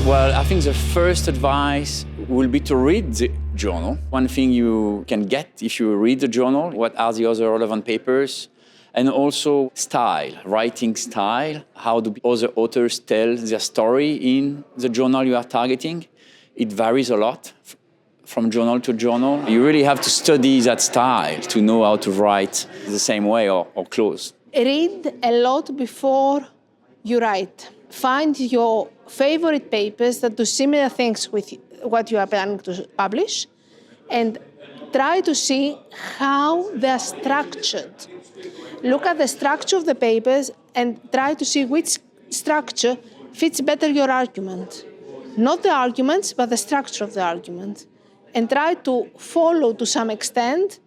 Well, I think the first advice will be to read the journal. One thing you can get if you read the journal, what are the other relevant papers, and also style, writing style. How do other authors tell their story in the journal you are targeting? It varies a lot from journal to journal. You really have to study that style to know how to write the same way or close. Read a lot before you write. Find your favorite papers that do similar things with what you are planning to publish and try to see how they're structured. Look at the structure of the papers and try to see which structure fits better your argument. Not the arguments, but the structure of the argument. And try to follow, to some extent,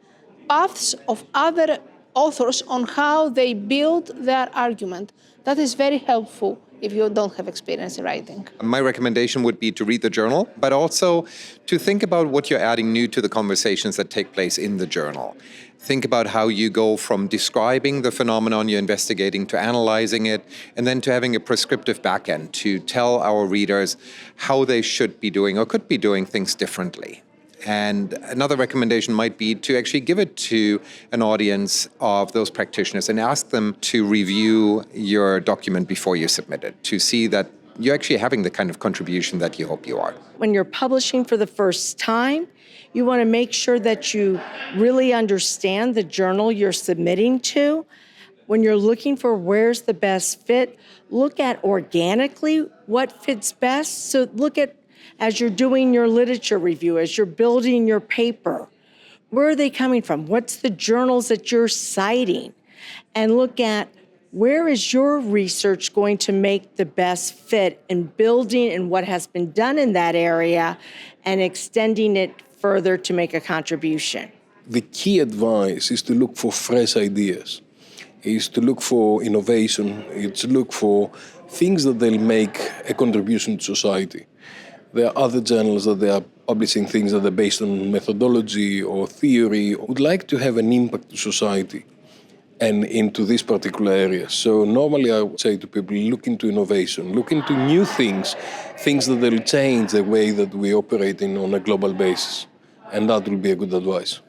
paths of other authors on how they build their argument. That is very helpful if you don't have experience in writing. My recommendation would be to read the journal, but also to think about what you're adding new to the conversations that take place in the journal. Think about how you go from describing the phenomenon you're investigating to analyzing it, and then to having a prescriptive backend to tell our readers how they should be doing or could be doing things differently. And another recommendation might be to actually give it to an audience of those practitioners and ask them to review your document before you submit it, to see that you're actually having the kind of contribution that you hope you are. When you're publishing for the first time, you want to make sure that you really understand the journal you're submitting to. When you're looking for where's the best fit, look at organically what fits best. So look at, as you're doing your literature review, as you're building your paper, where are they coming from? What's the journals that you're citing? And look at where is your research going to make the best fit in building and what has been done in that area and extending it further to make a contribution. The key advice is to look for fresh ideas, is to look for innovation, it's to look for things that they'll make a contribution to society. There are other journals that they are publishing things that are based on methodology or theory, would like to have an impact to society and into this particular area. So normally I would say to people, look into innovation, look into new things that will change the way that we operate on a global basis. And that will be a good advice.